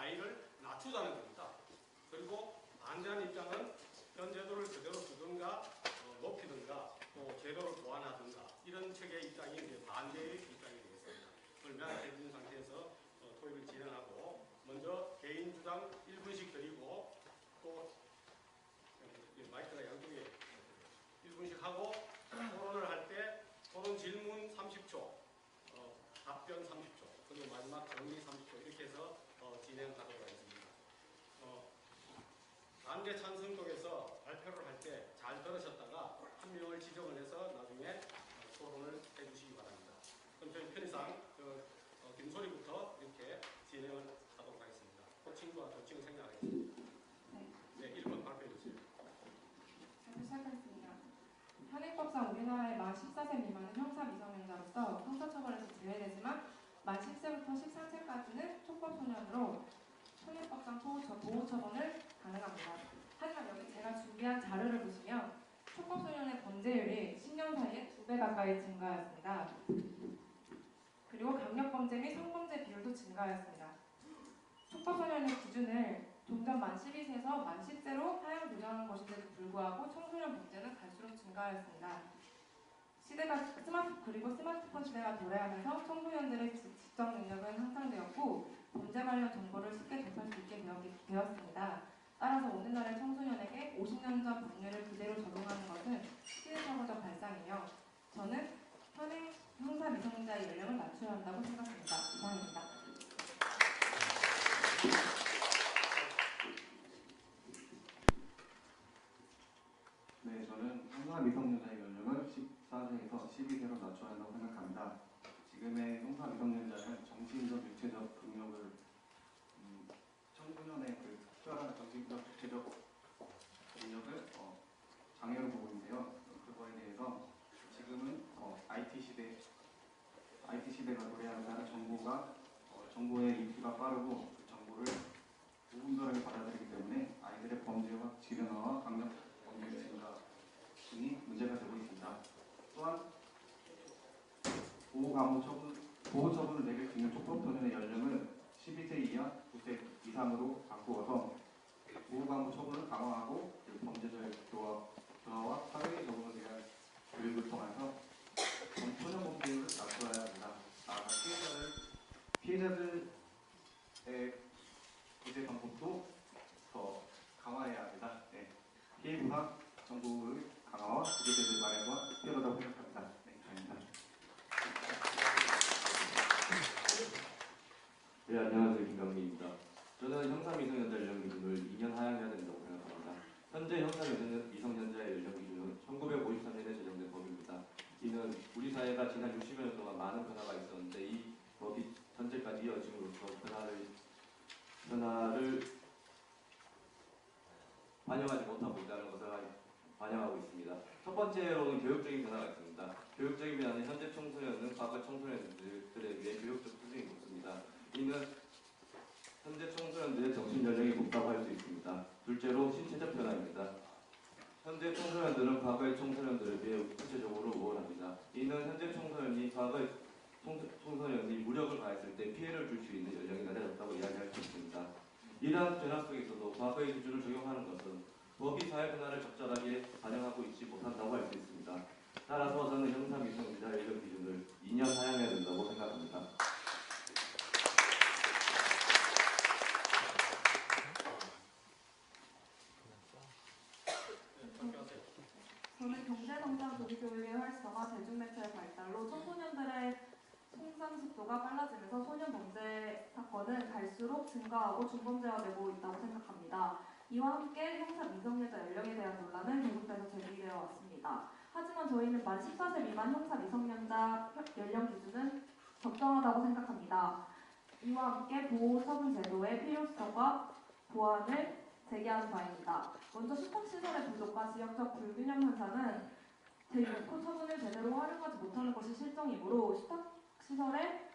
나이를 낮추자는 겁니다. 그리고 반대하는 입장은 현 제도를 그대로 두든가 높이든가 또 제도를 보완하든가 이런 측의 입장이 이제 반대의 입장이 되겠습니다. 그걸 명확히 해준 상태에서 토의를 진행하고 먼저 개인 주장 1분씩 드리고 또 마이크가 양쪽에 1분씩 하고 토론을 할 때 토론 질문 30초, 답변 30초, 그리고 마지막 정리 30초 이렇게 해서 진행하도록 하겠습니다. 반대 찬성 쪽에서 발표를 할 때 잘 들으셨다가 한 명을 지정을 해서 나중에 토론을 해주시기 바랍니다. 그럼 저희 편의상 김소리부터 이렇게 진행을 하도록 하겠습니다. 호칭과 도칭을 생략하겠습니다. 네, 1번 발표해 주세요. 시작하겠습니다. 현행법상 우리나라의 만 14세 미만은 형사 미성년자로서 형사처벌에서 제외되지만 만 10세부터 13세까지는 촉법소년으로 현행법상 보호처분을 가능합니다. 하지만 여기 제가 준비한 자료를 보시면 촉법소년의 범죄율이 10년 사이에 2배 가까이 증가하였습니다. 그리고 강력범죄 및 성범죄 비율도 증가하였습니다. 촉법소년의 기준을 종전 만 12세에서 만 10세로 하향 조정한 것인데도 불구하고 청소년 범죄는 갈수록 증가하였습니다. 시대가 스마트폰 시대가 도래하면서 청소년들의 지적 능력은 향상되었고 범죄 관련 정보를 쉽게 접할 수 있게 되었습니다. 따라서 오늘날의 청소년에게 50년 전 법률을 그대로 적용하는 것은 시대착오적 발상이며 저는 현행 형사 미성년자의 연령을 낮춰야 한다고 생각합니다. 이상입니다. 네, 저는 형사 미성년자의 연령을 14세에서 12세로 낮춰야 한다고 생각합니다. 지금의 형사 미성년자는 정신적, 육체적 능력을 청소년의 그 특별한 정신적, 육체적 능력을 장애로 보고 있는데요. 그거에 대해서 지금은 IT 시대가 도래하는 정보의 입수가 빠르고 그 정보를 무분별하게 받아들이기 때문에 아이들의 범죄와 질병화와 강력 범죄 증가 등이 문제가 되고 있습니다. 또한 보호처분을 내릴 수 있는 촉법소년의 연령은 12세 이하 9세 이상으로 바꾸어서 보호감호 처분을 강화하고 범죄자의 교화와 사회의 적응을 위한 교육을 통해서 소년 범죄율을 낮춰야 합니다. 피해자들의 구제 방법도 더 강화해야 합니다. 네. 피해 부상 정보의 강화와 구제제도의 마련과 필요하다고 생각합니다. 네, 감사합니다. 네, 안녕하세요. 김병민입니다. 저는 형사 미성년자 연령 기준을 2년 하향해야 된다고 생각합니다. 현재 형사 미성년자의 연령 기준은 1953년에 제정된 법입니다. 이는 우리 사회가 지난 60여 년 동안 많은 변화가 있었는데 이 법이 현재까지 이어짐으로써 변화를 반영하지 못하고 있다는 것을 반영하고 있습니다. 첫 번째로는 교육적인 변화가 있습니다. 교육적인 변화는 현재 청소년은 과거 청소년들에 비해 교육적 수준이 높습니다. 이는 현재 청소년들의 정신연령이 높다고 할 수 있습니다. 둘째로 신체적 변화입니다. 현재 청소년들은 과거의 청소년들에 비해 구체적으로 우월합니다. 이는 현재 청소년이 과거의 청소년이 무력을 가했을 때 피해를 줄 수 있는 연령이 낮아졌다고 이야기할 수 있습니다. 이러한 변화 속에서도 과거의 기준을 적용하는 것은 법이 사회 변화를 적절하게 반영하고 있지 못한다고 할 수 있습니다. 따라서 저는 형사 미성년자 연령 기준을 2년 하향해야 된다고 생각합니다. 저는 경제성장 조기교육의 활성화, 대중매체의 발달로 청소년들의 성장속도가 빨라지면서 소년 범죄 사건은 갈수록 증가하고 중범죄화되고 있다고 생각합니다. 이와 함께 형사 미성년자 연령에 대한 논란은 계속돼서 제기되어 왔습니다. 하지만 저희는 만 14세 미만 형사 미성년자 연령 기준은 적정하다고 생각합니다. 이와 함께 보호처분 제도의 필요성과 보완을 제기하는 바입니다. 먼저 숙박시설의 부족과 지역적 불균형 현상은 대놓고 처분을 제대로 활용하지 못하는 것이 실정이므로 숙박시설의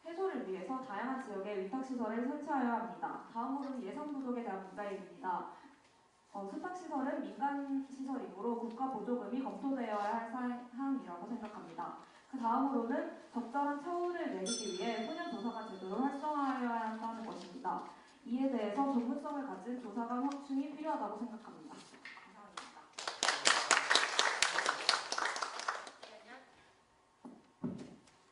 해소를 위해서 다양한 지역에 위탁시설을 설치하여야 합니다. 다음으로는 예산 부족에 대한 문제입니다. 숙박시설은 민간시설이므로 국가 보조금이 검토되어야 할 사항이라고 생각합니다. 그 다음으로는 적절한 처우를 내리기 위해 소년조사관 제도를 활성화하여야 한다는 것입니다. 이에 대해서 전문성을 가진 조사관 확충이 필요하다고 생각합니다. 감사합니다.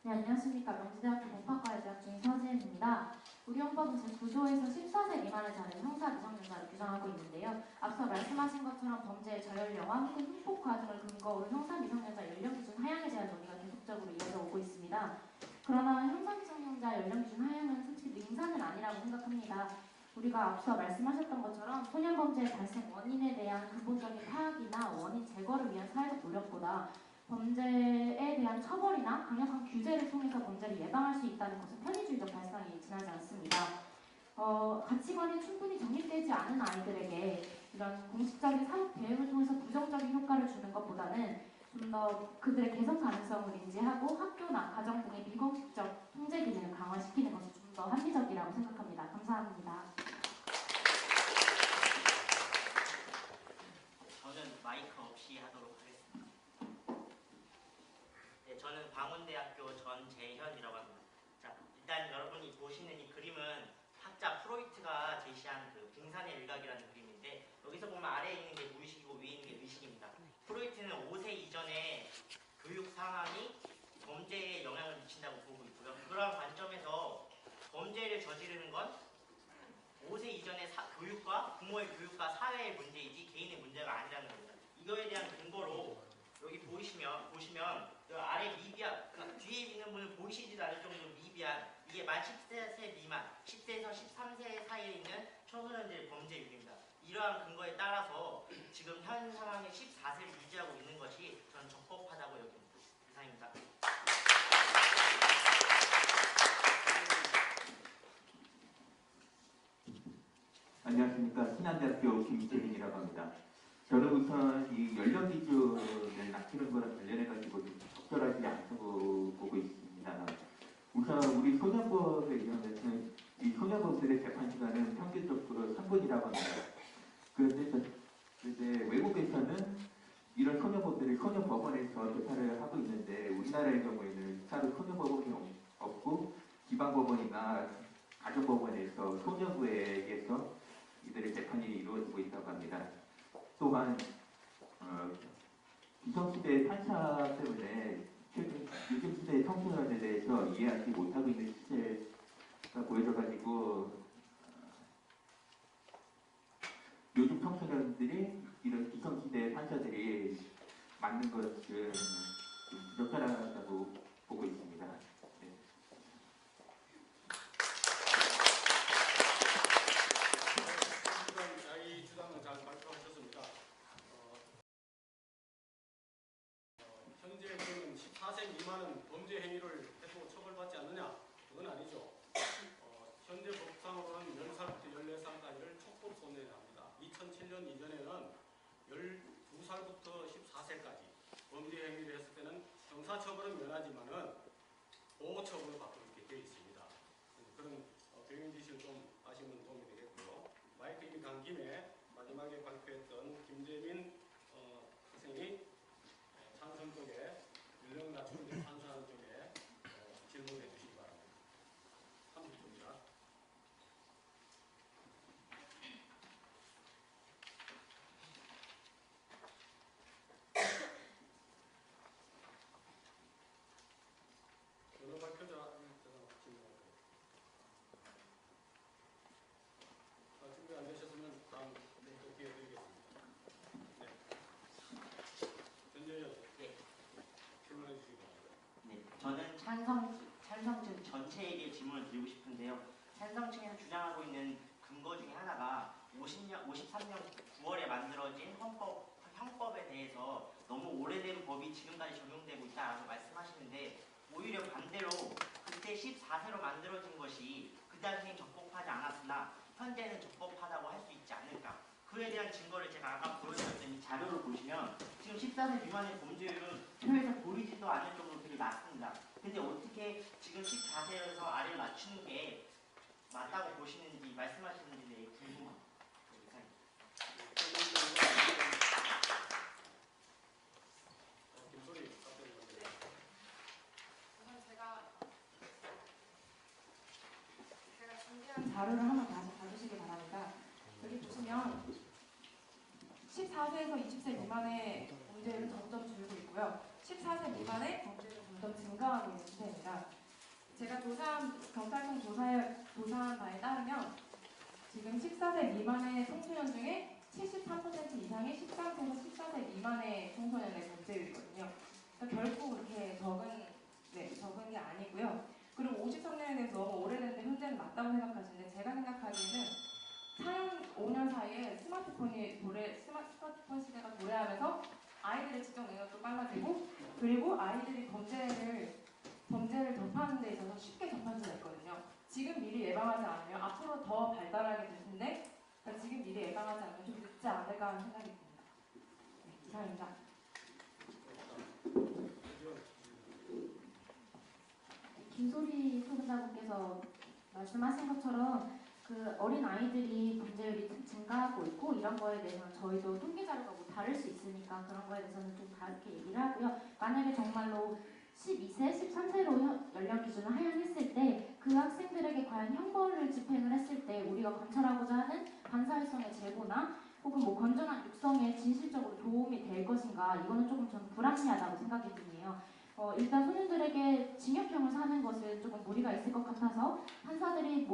네, 안녕하십니까. 명지대학교 법학과에 재학 중인 서지혜입니다. 우리 헌법은 제9조에서 14세 미만의 자를 형사 미성년자로 규정하고 있는데요. 앞서 말씀하신 것처럼 범죄의 저연령화 혹은 흉폭 과정을 근거로 형사 미성년자 연령 기준 하향에 대한 논의가 계속적으로 이어져 오고 있습니다. 그러나 형사 미성년자 연령 기준 하향은 솔직히 능사는 아니라고 생각합니다. 우리가 앞서 말씀하셨던 것처럼 소년 범죄의 발생 원인에 대한 근본적인 파악이나 원인 제거를 위한 사회적 노력보다 범죄에 대한 처벌이나 강력한 규제를 통해서 범죄를 예방할 수 있다는 것은 편의주의적 발상이 지나지 않습니다. 가치관이 충분히 정립되지 않은 아이들에게 이런 공식적인 사육 대응을 통해서 부정적인 효과를 주는 것보다는 좀 더 그들의 개선 가능성을 인지하고 학교나 가정 등의 비공식적 통제 기능을 강화시키는 것이 좀 더 합리적이라고 생각합니다. 감사합니다. 저는 마이크 없이 하도록 하겠습니다. 네, 저는 방원대학교 전재현이라고 합니다. 자, 일단 여러분이 보시는 이 그림은 학자 프로이트가 제시한 그 빙산의 일각이라는 그림인데 여기서 보면 아래에 있는 게 무의식이고 위에 있는 게 의식입니다. 프로이트는 5세 이전의 교육 상황이 범죄에 영향을 미친다고 보고 있고요. 그러한 관점에서 범죄를 저지르는 건 5세 이전의 교육과 부모의 교육과 사회의 문제이지 개인의 문제가 아니라는 겁니다. 이거에 대한 근거로 여기 보시면 그 아래 미비한, 그러니까 뒤에 있는 분은 보이시지도 않을 정도로 미비한 이게 만 10세 미만, 10세에서 13세 사이에 있는 청소년들의 범죄율입니다. 이러한 근거에 따라서 지금 현 상황에 14세를 유지하고 있는 것이 저는 적법하다고 여깁니다. 이상입니다. 안녕하십니까. 신한대학교 김재민이라고 합니다. 저는 우선 이 연령 기준을 낮추는 거랑 관련해가지고 좀 적절하지 않다고 보고 있습니다. 우선 우리 소년법에 의하면 이 소년범들의 재판 시간은 평균적으로 3분이라고 합니다. 그런데 이제 외국에서는 이런 소년범들이 소년법원에서 재판을 하고 있는데 우리나라의 경우에는 따로 소년법원이 없고 지방법원이나 가정법원에서 소년부에게서 이들의 재판이 이루어지고 있다고 합니다. 또한 기성시대의 탄사 때문에 요즘 시대의 청소년에 대해서 이해하지 못하고 있는 시대가 보여져가지고 요즘 청소년들이 이런 기성시대의 판사들이 맞는 것은 좀 부적절하다고 보고 있습니다. 네. 이 주장은 잘 발표하셨습니다. 현재 지금 14세 미만은 범죄 행위를 해도 처벌받지 않느냐? 그건 아니죠. 현재 법상으로는 10살부터 14살까지를 촉법 소년이라 합니다. 2007년 이전에는 12살부터 14세까지 범죄 행위를 했을 때는 형사처벌은 면하지만은 보호처벌을 받고 이렇게 되어 있습니다. 그런 배경 지식을 좀 아시면 도움이 되겠고요. 마이크 이미 간 김에 마지막에 발표했던 김재민 선생님이 찬성 쪽에 연령 낮추는 데 찬성하는 쪽에 질문해 주시기 바랍니다. 30초입니다. 여러 발표자 질문할게요. 준비 안 되셨으면 다음 또 기회 드리겠습니다. 네. 전재현 네. 질문해 주시기 바랍니다. 네, 저는 찬성층 전체에게 질문을 드리고 싶은데요. 찬성층에서 주장하고 있는 근거 중에 하나가 53년 9월에 만들어진 형법에 대해서 너무 오래된 법이 지금까지 적용되고 있다라고 말씀하시는데 오히려 반대로 그때 14세로 만들어진 것이 그 당시엔 적법하지 않았으나 현재는 적법하다고 할 수 있지 않을까. 그에 대한 증거를 제가 아까 보여드렸던 이 자료를 보시면 지금 14세 미만의 범죄율은 표에서 보이지도 않을 정도로 되게 낮습니다. 근데 어떻게 지금 14세에서 아래를 낮추는 게 맞다고 보시는지 말씀하시는지 되게 궁금합니다. 김소리 답변해주세요. 우선 제가 준비한 자료를 하나 다시 봐주시기 있습니다. 여기 보시면 14세에서 20세 미만의 범죄율은 점점 줄고 있고요. 14세 미만의 범죄율은 점점 증가하고 있는 추세입니다. 제가 경찰청 조사한 바에 따르면 지금 14세 미만의 청소년 중에 73% 이상이 13세에서 14세 미만의 청소년의 범죄율이거든요. 그러니까 결코 그렇게 적은 게 아니고요. 그리고 53년에 대해서 너무 오래됐는데 현재는 맞다고 생각하시는데 제가 생각하기에는 4년, 5년 사이에 스마트폰 시대가 도래하면서 아이들의 지적 능력도 빨라지고 그리고 아이들이 범죄를 접하는 데 있어서 쉽게 접할 수가 있거든요. 지금 미리 예방하지 않으면 앞으로 더 발달하게 될 텐데 그러니까 지금 미리 예방하지 않으면 좀 늦지 않을까 하는 생각이 듭니다. 네, 이상입니다. 김소리 소장님께서 말씀하신 것처럼 그 어린 아이들이 범죄율이 증가하고 있고 이런 거에 대해서는 저희도 통계 자료가 뭐 다를 수 있으니까 그런 거에 대해서는 좀 다르게 얘기를 하고요. 만약에 정말로 12세, 13세로 연령 기준을 하향했을 때 그 학생들에게 과연 형벌을 집행을 했을 때 우리가 관찰하고자 하는 반사회성의 제고나 혹은 뭐 건전한 육성에 진실적으로 도움이 될 것인가 이거는 조금 저는 불합리하다고 생각이 드네요. 일단 소년들에게 징역형을 사는 것은 조금 무리가 있을 것 같아서 판사들이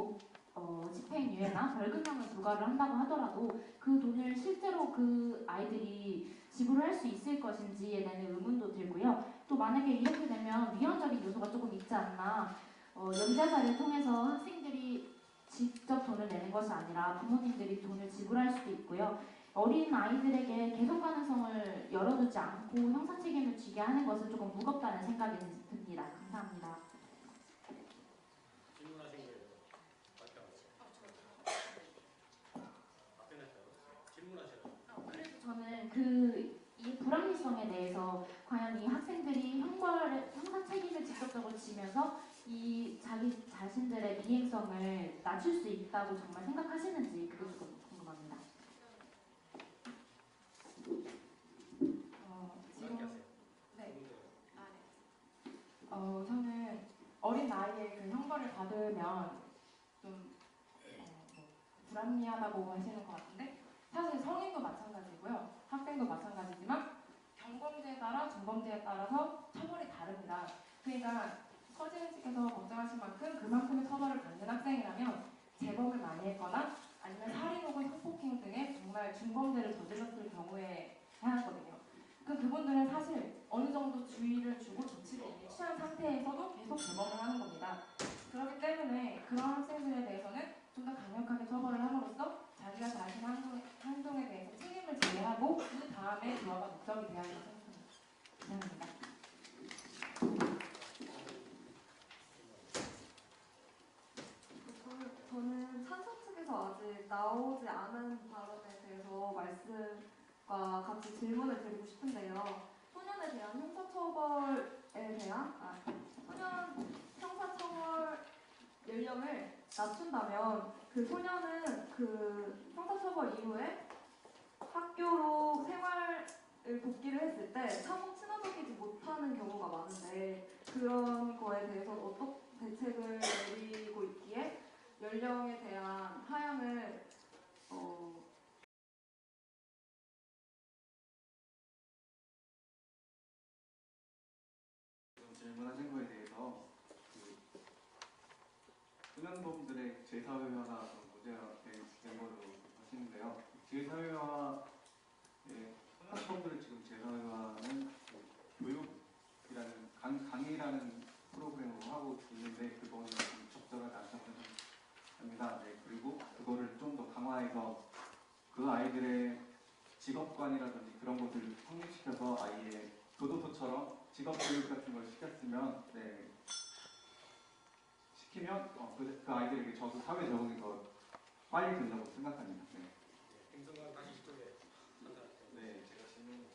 집행유예나 벌금형을 부과를 한다고 하더라도 그 돈을 실제로 그 아이들이 지불을 할 수 있을 것인지에 대한 의문도 들고요. 또 만약에 이렇게 되면 위헌적인 요소가 조금 있지 않나 연자사를 통해서 학생들이 직접 돈을 내는 것이 아니라 부모님들이 돈을 지불할 수도 있고요. 어린 아이들에게 개선 가능성을 열어두지 않고 형사 책임을 지게 하는 것은 조금 무겁다는 생각이 듭니다. 감사합니다. 질문하신 거예요. 답변했어요. 질문하셔요. 그래서 저는 이 불합리성에 대해서 과연 이 학생들이 형사 책임을 직접적으로 지면서 이 자기 자신들의 미행성을 낮출 수 있다고 정말 생각하시는지 그게 조금 궁금합니다. 저는 어린 나이에 그 형벌을 받으면 좀 불합리하다고 하시는 것 같은데 사실 성인도 마찬가지고요. 학생도 마찬가지지만 경범죄에 따라 중범죄에 따라서 처벌이 다릅니다. 그러니까 서지은 씨께서 걱정하신 만큼 그만큼의 처벌을 받는 학생이라면 재범을 많이 했거나 아니면 살인 혹은 성폭행 등의 정말 중범죄를 저질렀을 경우에 해하거든요. 그분들은 사실 어느 정도 주의를 주고 조치를 이미 취한 상태에서도 계속 재범을 하는 겁니다. 그렇기 때문에 그런 학생들에 대해서는 좀 더 강력하게 처벌을 함으로써 자기가 자신 행동에 대해서 책임을 지하고 그 다음에 조화가 목적이 되어야 한다고 생각합니다. 저는 찬성 측에서 아직 나오지 않은 발언에 대해서 말씀과 같이 질문을 드리고 싶은데요. 소년에 대한 형사처벌에 대한 소년 형사처벌 연령을 낮춘다면 그 소년은 그 형사처벌 이후에 학교로 생활을 복귀를 했을 때 차후 친화적이지 못하는 경우가 많은데 그런 거에 대해서 어떤 대책을 내리고 있기에 연령에 대한 하향을 질문하신 거에 대해서 소년범들의 재사회화가 문제가 된 걸로 하시는데요. 재사회화의 소년범들을 지금 재사회화는 교육이라는 강의라는 프로그램으로 하고 있는데 그거는 좀 적절하지 않다고 생각합니다. 네, 그리고 그거를 좀 더 강화해서 그 아이들의 직업관이라든지 그런 것들을 확립시켜서 아이의 교도소처럼 직업 교육 같은 걸 시키면 그 아이들에게 사회 적응이 더 빨리 된다고 생각합니다. 네. 김성관 다시 이쪽에 네, 제가 질문.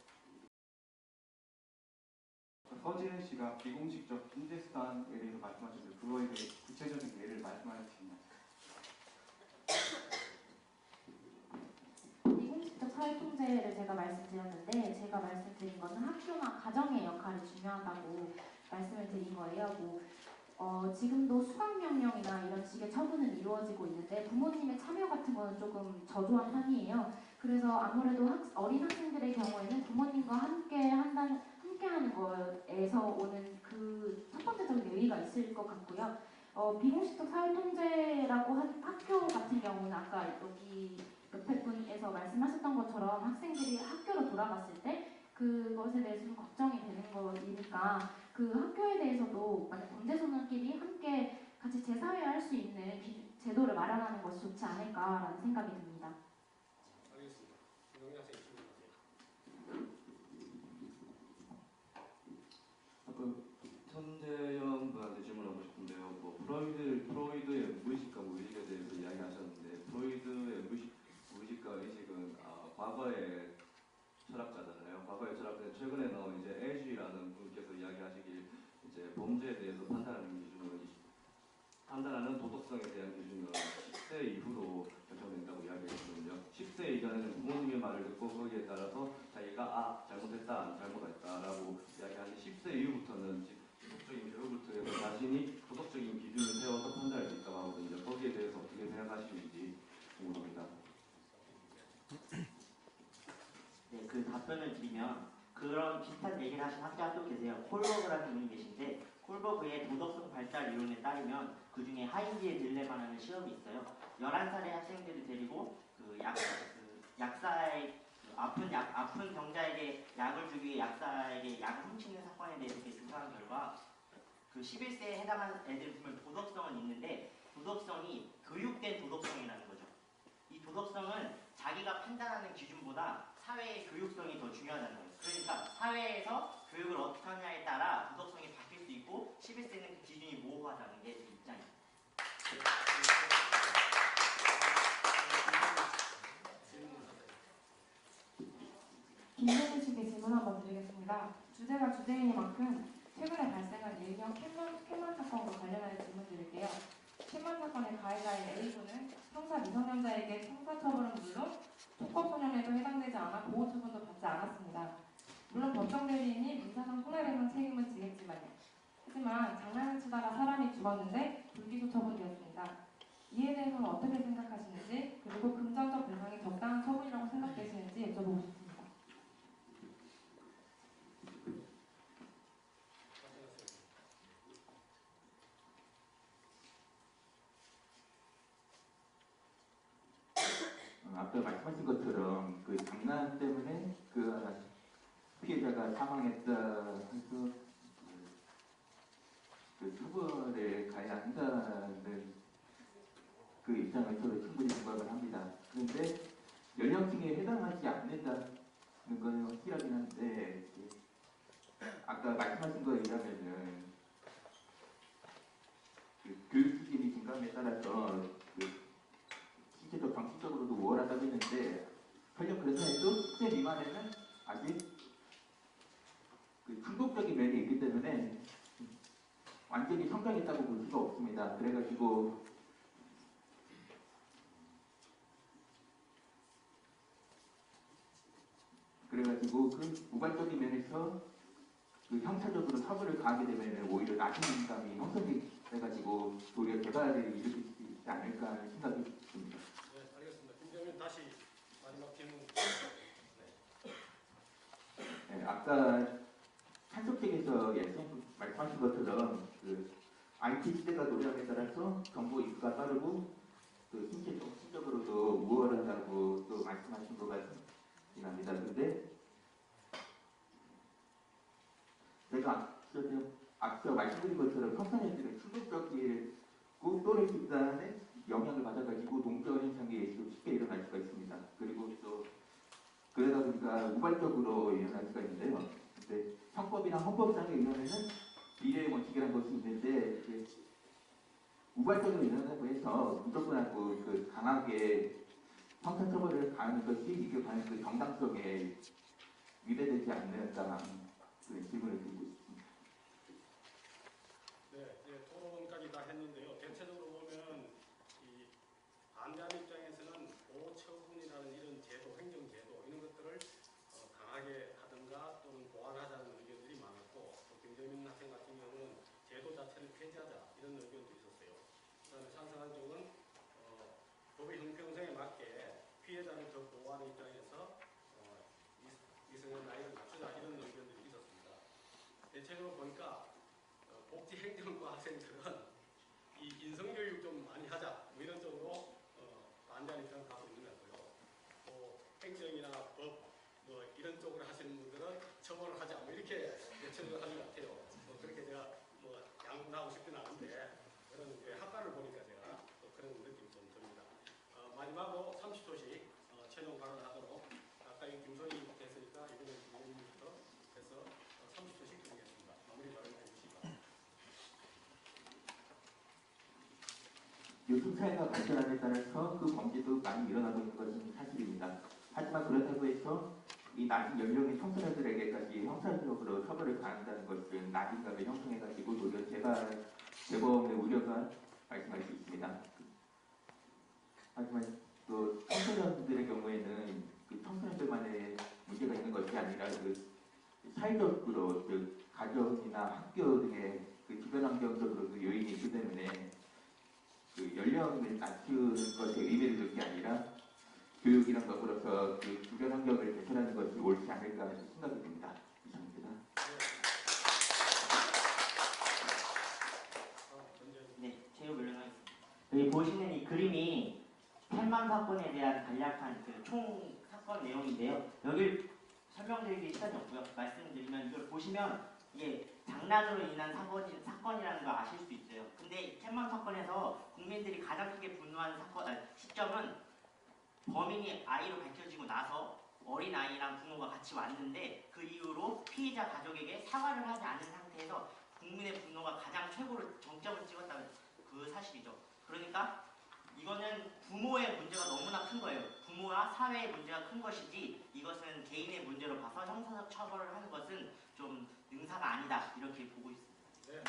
서지은 씨가 비공식적 인재수단에 대해서 말씀하셨는데 그거에 대해 구체적인 예를 말씀해 주시나요? 비공식적 사회통제를 제가 말씀드렸는데 제가 말씀드린 것은 학교나 가정의 역할이 중요하다고 말씀을 드린 거예요. 지금도 수강료 행정명령이나 이런 식의 처분은 이루어지고 있는데 부모님의 참여 같은 거는 조금 저조한 편이에요. 그래서 아무래도 어린 학생들의 경우에는 부모님과 함께하는 거에서 오는 그 첫 번째적인 의의가 있을 것 같고요. 비공식적 사회통제라고 한 학교 같은 경우는 아까 여기 옆에 분에서 말씀하셨던 것처럼 학생들이 학교로 돌아갔을 때 그것에 대해서 좀 걱정이 되는 거니까 그 학교에 대해서도 만약 범죄소년끼리 함께 같이 재사회할 수 있는 제도를 마련하는 것이 좋지 않을까라는 생각이 듭니다. 알겠습니다. 김동현 학생 질문하세요. 천재현 분한테 질문하고 싶은데요. 프로이드의 무의식과 무의식에 대해서 이야기하셨는데 프로이드의 무의식과 의식은 과거의 철학자잖아요. 과거의 철학자 최근에 나온 이제 LG라는 분께서 이야기하시길 이제 범죄에 대해서 판단하는 도덕성에 대한 기준은 10세 이후로 결정된다고 이야기했거든요. 10세 이전에는 부모님의 말을 듣고 거기에 따라서 자기가 잘못했다, 잘못했다라고 이야기하는데 10세 이후부터는 지속적인 교육을 통해서 자신이 도덕적인 기준을 세워서 판단할 수 있다고 하거든요. 거기에 대해서 어떻게 생각하시는지 궁금합니다. 네, 그 답변을 드리면 그런 비슷한 얘기를 하신 학자가 또 계세요. 콜버그라는 분이 계신데 콜버그의 도덕성 발달 이론에 따르면 그 중에 하이지의 딜레마라는 시험이 있어요. 11살의 학생들을 데리고 약사의 아픈 병자에게 약을 주기 위해 약사에게 약을 훔치는 사건에 대해서 조사한 결과 그 11세에 해당하는 애들 보면 도덕성은 있는데 도덕성이 교육된 도덕성이라는 거죠. 이 도덕성은 자기가 판단하는 기준보다 사회의 교육성이 더 중요하다는 거예요. 그러니까 사회에서 교육을 어떻게 하냐에 따라 도덕성이 바뀔 수 있고 11세는 그 기준이 모호하다는 게 제 입장입니다. 김재민 씨께 질문 한번 드리겠습니다. 주제가 주제이니만큼 최근에 발생한 일명 캔만 사건과 관련하여 질문 드릴게요. 캔만 사건의 가해자인 A군은 형사 미성년자에게 형사처벌은 물론 촉법소년에도 해당되지 않아 보호처분도 받지 않았습니다. 물론 법정 대리인이 민사상 손해배상 책임은 지겠지만요. 하지만 장난을 치다가 사람이 죽었는데 불기소 처분되었습니다. 이에 대해서는 어떻게 생각하시는지 그리고 금전적 배상이 적당한 처분이라고 생각되시는지 여쭤보고 싶습니다. 아까 말씀하신 것처럼 그 장난 때문에 그 피해자가 사망했다 해서 그 처벌에 가야 한다는 그 입장을 저도 충분히 공감을 합니다. 그런데 연령층에 해당하지 않는다는 건 확실하긴 한데 아까 말씀하신 거에 의하면은 그 교육 수준이 증가함에 따라서 신체적 정신적으로도 우월하다고 했는데 설령 그렇다 해도 10세 미만에는 아직 그 중독적인 면이 있기 때문에 완전히 성장했다고 볼 수가 없습니다. 그래가지고 그 우발적인 면에서 그 형사적으로 처벌을 가하게 되면 오히려 낮은 인감이 형성이 돼가지고 도리어 개발을 일으킬 수 있지 않을까 하는 생각이 듭니다. 네, 알겠습니다. 김정민 다시 마지막 질문. 네, 아까 한쪽측에서 말씀하신 것처럼 그 IT 시대가 노력에 따라서 정보 입수가 빠르고 그 신체적으로도 우월하다고 또 말씀하신 것 같긴 합니다. 근데 제가 앞서 말씀드린 것처럼 청소년들은 충동적이고 또래 집단의 영향을 받아가지고 동절 현상이 쉽게 일어날 수가 있습니다. 그리고 또 그러다 보니까 우발적으로 일어날 수가 있는데요. 근데 형법이나 헌법상에 의하면은 비례의 원칙이라는 것이 있는데 우발적으로 일어나고 해서 무조건 하고 그 강하게 형사처벌을 가하는 것이 이게 과연 그 정당성에 위배되지 않는가 그 질문을 드리고 있습니다. 네, 토론까지 다 했는데요. 대체적으로 보면 이 반대하는 입장에서는 보호처분이라는 이런 제도, 행정제도 이런 것들을 강하게 하든가 또는 보완하자는 의견들이 많았고 또 김재민 학생 같은 경우는 제도 자체를 폐지하자 이런 의견도 있었어요. 대체적으로 보니까 복지행정과 학생들은 이 인성교육 좀 많이 하자 뭐 이런 쪽으로 반대하는 입장을 갖고 있는 것 같고요. 또 행정이나 법 뭐 이런 쪽으로 하시는 분들은 처벌을 하자 뭐 이렇게 대처를 하는 것 같아요. 그렇게 제가 뭐 양분하고 싶지는 않은데 그런 학과를 보니까 제가 또 그런 느낌이 좀 듭니다. 마지막으로 30초씩 최종 발언하도록 아까 김소희 됐으니까 이번에 김원님부터 해서 30초씩 드리겠습니다. 마무리 발언해 주시기 바랍니다. 요즘 사회가 발전함에 따라서 그 범죄도 많이 일어나고 있는 것은 사실입니다. 하지만 그렇다고 해서 이 낮은 연령의 청소년들에게까지 형사적으로 처벌을 가한다는 것은 낙인감을 형성해가지고 오히려 재범의 우려가 발생할 수 있습니다. 하지만 또 청소년들의 경우에는 그 청소년들만의 문제가 있는 것이 아니라 그 사회적으로 그 가정이나 학교 등의 그 주변 환경적으로도 요인이 있기 때문에 그 연령을 낮추는 것에 의미를 둘 게 아니라 교육이란 것으로서 그 주변 환경을 개선하는 것이 옳지 않을까 하는 생각이 듭니다. 이상입니다. 네, 제육 올려놓겠습니다. 여기 보시는 이 그림이 펜만 사건에 대한 간략한 그 총 사건 내용인데요. 여기 설명드리기 시간이 없고요. 말씀드리면 이걸 보시면 이게 장난으로 인한 사건이라는 걸 아실 수 있어요. 근데 캔맘 사건에서 국민들이 가장 크게 분노하는 시점은 범인이 아이로 밝혀지고 나서 어린 아이랑 부모가 같이 왔는데 그 이후로 피해자 가족에게 사과를 하지 않은 상태에서 국민의 분노가 가장 최고로 정점을 찍었다는 그 사실이죠. 그러니까 이거는 부모의 문제가 너무나 큰 거예요. 부모와 사회의 문제가 큰 것이지 이것은 개인의 문제로 봐서 형사적 처벌을 하는 것은 좀 능사가 아니다 이렇게 보고 있습니다. 네.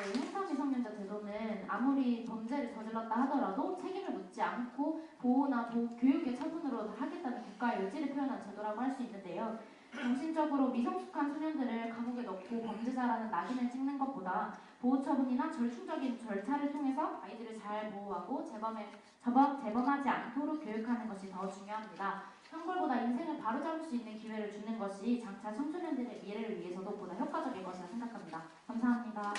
네, 형사미성년자 제도는 아무리 범죄를 저질렀다 하더라도 책임을 묻지 않고 보호나 교육의 처분으로 하겠다는 국가의 의지를 표현한 제도라고 할 수 있는데요. 정신적으로 미성숙한 소년들을 감옥에 넣고 범죄자라는 낙인을 찍는 것보다 보호 처분이나 절충적인 절차를 통해서 아이들을 잘 보호하고 재범하지 않도록 교육하는 것이 더 중요합니다. 형벌보다 인생을 바로잡을 수 있는 기회를 주는 것이 장차 청소년들의 미래를 위해서도 보다 효과적일 것이라 생각합니다. 감사합니다.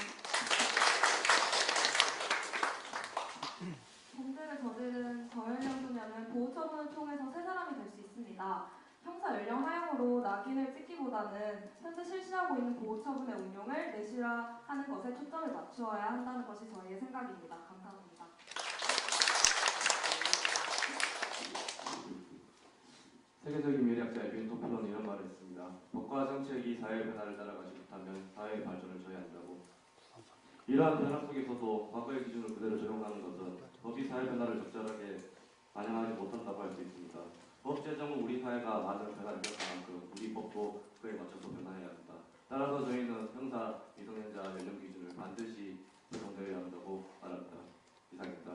범죄를 저지른 저연령 소년은 보호 처분을 통해서 새 사람이 될 수 있습니다. 형사 연령 하향으로 낙인을 찍기보다는 현재 실시하고 있는 보호 처분의 운용을 내실화하는 것에 초점을 맞추어야 한다는 것이 저희의 생각입니다. 감사합니다. 세계적인 미래학자 에드윈 토플러는 이런 말을 했습니다. 법과 정책이 사회의 변화를 따라가지 못하면 사회의 발전을 저해한다고. 이러한 변화 속에서도 과거의 기준을 그대로 적용하는 것은 법이 사회 변화를 적절하게 반영하지 못한다고 할 수 있습니다. 법 제정은 우리 사회가 많은 변화를 겪은 만큼 우리 법도 그에 맞춰서 변화해야 합니다. 따라서 저희는 형사 미성년자 연령 기준을 반드시 적용되어야 한다고 말합니다. 이상입니다.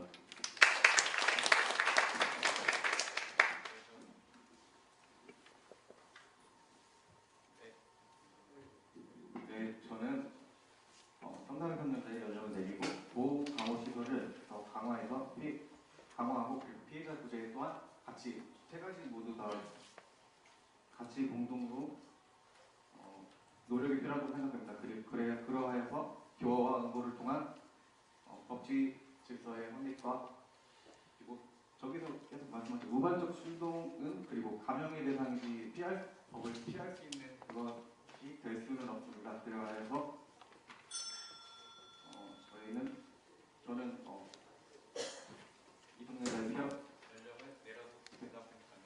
네, 저는 성상미성년자의 연령을 내리고 보호 강호 시도를 더 강화해서 강화하고 그리고 피해자 구제 또한 같이 세 가지 모두 다 같이 공동으로 노력이 필요하다고 생각합니다. 그러하여서 교화와 응보를 통한 법치 질서의 확립과 그리고 저기서 계속 말씀하신 무반적 출동은 그리고 감형의 대상이지 법을 피할 수 있는 그것이 될 수는 없습니다. 그러하여서 저는 미성년자의 피할 연령을 내려도 된다고 생각합니다.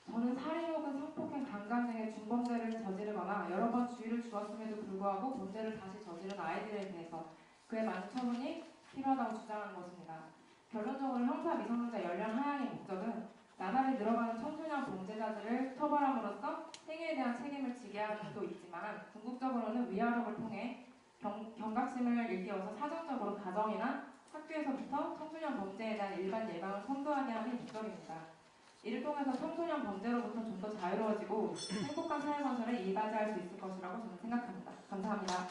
저는 살인 혹은 성폭행, 강간 등의 중범죄를 저지르거나 여러 번 주의를 주었음에도 불구하고 범죄를 다시 저지른 아이들에 대해서 그에 맞는 처분이 필요하다고 주장하는 것입니다. 결론적으로 형사 미성년자 연령 하향의 목적은 나날이 늘어가는 청소년 범죄자들을 처벌함으로써 행위에 대한 책임을 지게 하는 것도 있지만 궁극적으로는 위화력을 통해 경각심을 일깨워서 사전적으로 가정이나 학교에서부터 청소년 범죄에 대한 일반 예방을 선도하게 하는 목적입니다. 이를 통해서 청소년 범죄로부터 좀 더 자유로워지고 행복한 사회 건설에 이바지할 수 있을 것이라고 저는 생각합니다. 감사합니다.